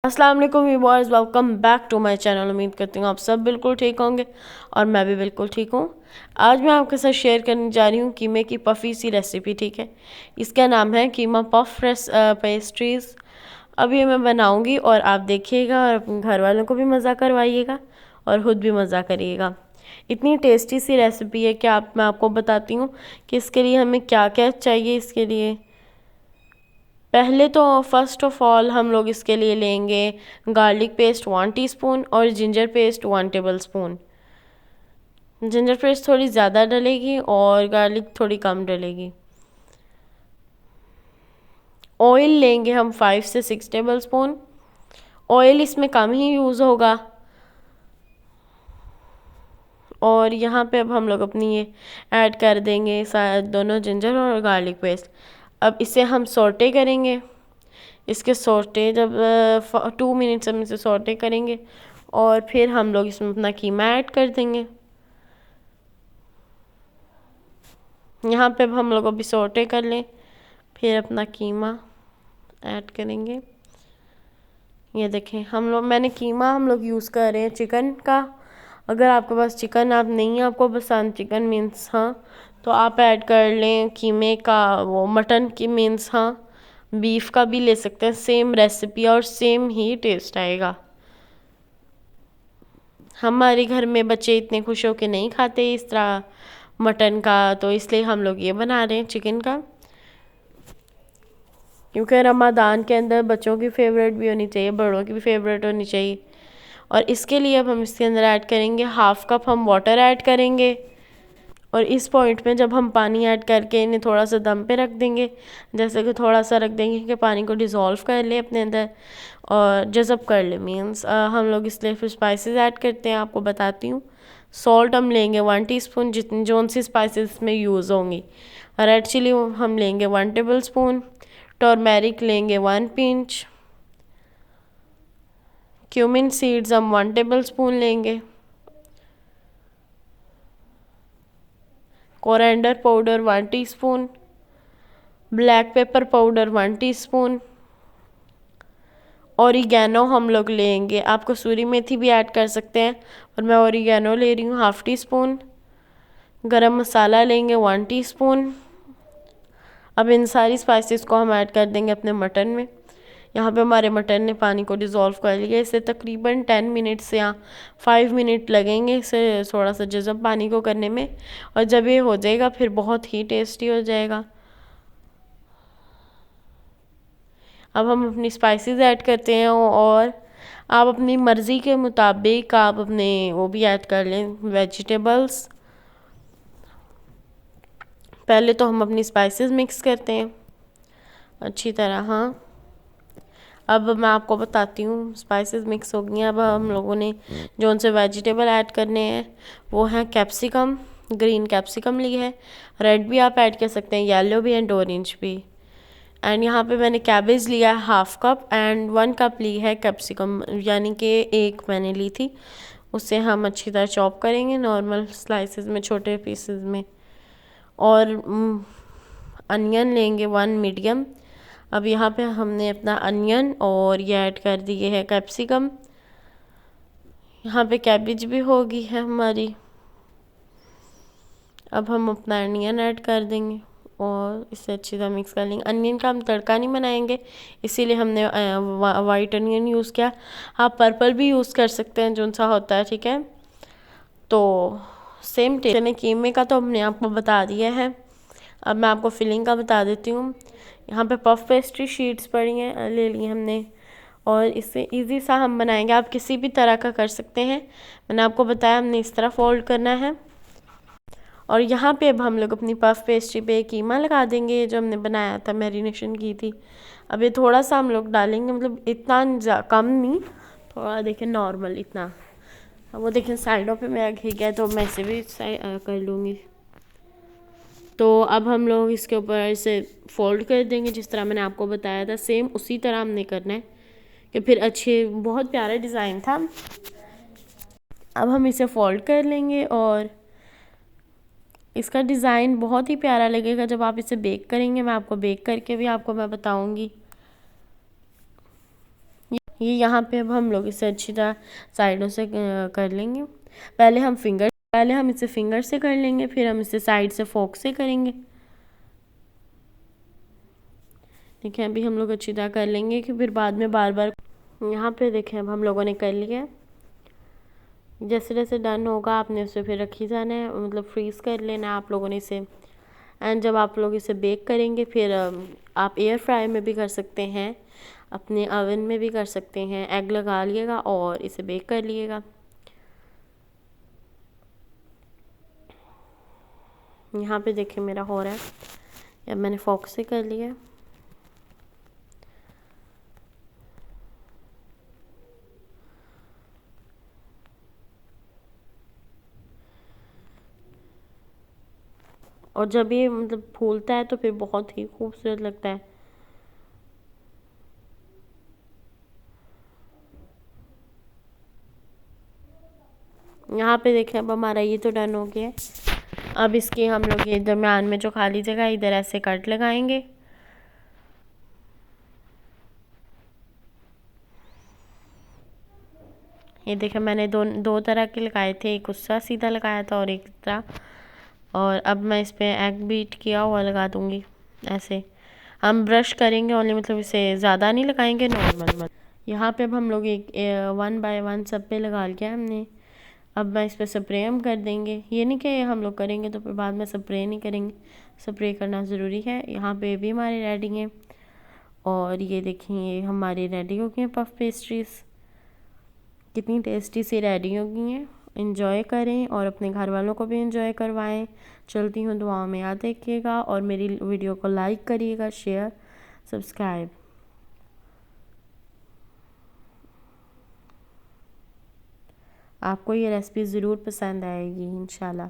अस्सलाम वालेकुम viewers, welcome back to my channel. उम्मीद करती हूँ आप सब बिल्कुल ठीक होंगे और मैं भी बिल्कुल ठीक हूँ। आज मैं आपके साथ शेयर करने जा रही हूँ कीमे की पफ़ी सी रेसिपी। ठीक है, इसका नाम है कीमा पफ पेस्ट्रीज़। अब ये मैं बनाऊँगी और आप देखिएगा और अपने घर वालों को भी मज़ा करवाइएगा और ख़ुद भी मज़ा करिएगा। इतनी टेस्टी सी रेसिपी है कि मैं आपको बताती हूँ कि इसके लिए हमें क्या क्या चाहिए। इसके लिए पहले तो फर्स्ट ऑफ ऑल हम लोग इसके लिए लेंगे गार्लिक पेस्ट 1 टीस्पून और ginger paste 1 tablespoon. Ginger paste थोड़ी ज़्यादा डलेगी और गार्लिक थोड़ी कम डलेगी। ऑयल लेंगे हम 5 से 6 टेबलस्पून। ऑयल इसमें कम ही यूज़ होगा। और यहाँ पे अब हम लोग अपनी ये ऐड कर देंगे दोनों जिंजर और गार्लिक पेस्ट। अब इसे हम सौटे करेंगे। इसके सौटे जब 2 मिनट्स हम इसे सौटे करेंगे और फिर हम लोग इसमें अपना कीमा ऐड कर देंगे। यहाँ पे अब हम लोग अभी सौटे कर लें, फिर अपना कीमा ऐड करेंगे। ये देखें मैंने कीमा हम लोग यूज़ कर रहे हैं चिकन का। अगर आपके पास चिकन नहीं आपको पसंद चिकन मीन्स हाँ, तो आप ऐड कर लें कीमे का वो मटन की मीन्स हाँ, बीफ का भी ले सकते हैं। सेम रेसिपी और सेम ही टेस्ट आएगा। हमारे घर में बच्चे इतने खुश होकर नहीं खाते इस तरह मटन का, तो इसलिए हम लोग ये बना रहे हैं चिकन का। क्योंकि रमज़ान के अंदर बच्चों की फेवरेट भी होनी चाहिए, बड़ों की भी फेवरेट होनी चाहिए। और इसके लिए अब हम इसके अंदर ऐड करेंगे 1/2 कप हम वाटर ऐड करेंगे। और इस पॉइंट में जब हम पानी ऐड करके इन्हें थोड़ा सा दम पे रख देंगे, जैसे कि थोड़ा सा रख देंगे कि पानी को डिज़ोल्व कर ले अपने अंदर और जज़ब कर ले मीन्स हम लोग इसलिए फिर स्पाइसेस ऐड करते हैं। आपको बताती हूँ। सॉल्ट हम लेंगे 1 टीस्पून, जितनी जोन सी स्पाइसेस में यूज़ होंगी। रेड चिली हम लेंगे 1 टेबलस्पून। टर्मेरिक लेंगे 1 पिंच। क्यूमिन सीड्स हम 1 टेबलस्पून लेंगे। Coriander powder 1 teaspoon. Black pepper powder 1 teaspoon. Oregano हम लोग लेंगे, आप कसूरी मेथी भी ऐड कर सकते हैं और मैं ओरिगैनो ले रही हूँ 1/2 टीस्पून। गरम मसाला लेंगे 1 टीस्पून। अब इन सारी स्पाइसेस को हम ऐड कर देंगे अपने मटन में। यहाँ पे हमारे मटन ने पानी को डिज़ोल्व कर लिया। इसे तकरीबन 10 मिनट्स या 5 मिनट लगेंगे इसे थोड़ा सा जज़ब पानी को करने में। और जब ये हो जाएगा फिर बहुत ही टेस्टी हो जाएगा। अब हम अपनी स्पाइसेस ऐड करते हैं और आप अपनी मर्ज़ी के मुताबिक आप अपने वो भी ऐड कर लें वेजिटेबल्स। पहले तो हम अपनी स्पाइसेस मिक्स करते हैं अच्छी तरह। हाँ, अब मैं आपको बताती हूँ स्पाइसेस मिक्स हो गई हैं। अब हम लोगों ने जो उनसे वेजिटेबल ऐड करने हैं वो हैं कैप्सिकम, ग्रीन कैप्सिकम ली है। रेड भी आप ऐड कर सकते हैं, येलो भी एंड ऑरेंज भी। एंड यहाँ पे मैंने कैबेज लिया है 1/2 कप एंड 1 कप ली है कैप्सिकम, यानी कि 1 मैंने ली थी। उससे हम अच्छी तरह चॉप करेंगे नॉर्मल स्लाइसेस में, छोटे पीसेस में। और अनियन लेंगे 1 मीडियम। अब यहाँ पे हमने अपना अनियन और ये ऐड कर दिए है कैप्सिकम। यहाँ पे कैबेज भी होगी है हमारी। अब हम अपना अनियन ऐड कर देंगे और इसे अच्छी तरह मिक्स कर लेंगे। अनियन का हम तड़का नहीं बनाएंगे, इसीलिए हमने वाइट अनियन यूज़ किया। आप पर्पल भी यूज़ कर सकते हैं, जो सा होता है। ठीक है, तो सेम टेस्ट कीमे का तो हमने आपको बता दिया है। अब मैं आपको फिलिंग का बता देती हूँ। यहाँ पे पफ पेस्ट्री शीट्स पड़ी हैं, ले ली हमने और इससे इजी सा हम बनाएंगे। आप किसी भी तरह का कर सकते हैं। मैंने आपको बताया हमने इस तरह फोल्ड करना है। और यहाँ पे अब हम लोग अपनी पफ पेस्ट्री पे कीमा लगा देंगे जो हमने बनाया था, मैरिनेशन की थी। अब ये थोड़ा सा हम लोग डालेंगे, मतलब इतना कम नहीं, थोड़ा देखें नॉर्मल इतना। अब वो देखें साइडों पे मेरा घिर गया, तो मैं इसे भी कर लूँगी। तो अब हम लोग इसके ऊपर इसे फोल्ड कर देंगे जिस तरह मैंने आपको बताया था। सेम उसी तरह हमने करना है कि फिर अच्छे, बहुत प्यारा डिज़ाइन था। अब हम इसे फोल्ड कर लेंगे और इसका डिज़ाइन बहुत ही प्यारा लगेगा जब आप इसे बेक करेंगे। मैं आपको बेक करके भी मैं बताऊंगी। ये यहाँ पे अब हम लोग इसे अच्छी तरह साइडों से कर लेंगे। पहले हम इसे फिंगर से कर लेंगे, फिर हम इसे साइड से फोक से करेंगे। देखिए अभी हम लोग अच्छी तरह कर लेंगे कि फिर बाद में बार बार। यहाँ पे देखें अब हम लोगों ने कर लिया। जैसे जैसे डन होगा आपने उसे फिर रखी जाना है, मतलब फ्रीज़ कर लेना है आप लोगों ने इसे। एंड जब आप लोग इसे बेक करेंगे फिर आप एयर फ्राई में भी कर सकते हैं, अपने ओवन में भी कर सकते हैं। एग लगा लिएगा और इसे बेक कर लिएगा। यहाँ पे देखिए मेरा हो रहा है, अब मैंने फोक से कर लिया। और जब ये मतलब फूलता है तो फिर बहुत ही खूबसूरत लगता है। यहाँ पे देखें अब हमारा ये तो डन हो गया है। अब इसके हम लोग ये दरम्यान में जो खाली जगह है इधर ऐसे कट लगाएंगे। ये देखें मैंने दो तरह के लगाए थे, एक उसका सीधा लगाया था और एक तरह। और अब मैं इस पर एग बीट किया हुआ लगा दूंगी। ऐसे हम ब्रश करेंगे ओनली, मतलब इसे ज़्यादा नहीं लगाएंगे, नॉर्मल। यहाँ पे अब हम लोग एक 1 बाय 1 सब पे लगा लिया हमने। अब मैं इस पर स्प्रे हम कर देंगे। ये नहीं कि हम लोग करेंगे तो फिर बाद में स्प्रे नहीं करेंगे, स्प्रे करना ज़रूरी है। यहाँ पे भी हमारे रेडी हैं। और ये देखिए ये हमारी रेडी हो गई हैं पफ पेस्ट्रीज़, कितनी टेस्टी सी रेडी हो गई हैं। इंजॉय करें और अपने घर वालों को भी इंजॉय करवाएं। चलती हूँ, दुआओं में याद रखिएगा और मेरी वीडियो को लाइक करिएगा, शेयर, सब्सक्राइब। आपको ये रेसिपी ज़रूर पसंद आएगी इंशाल्लाह।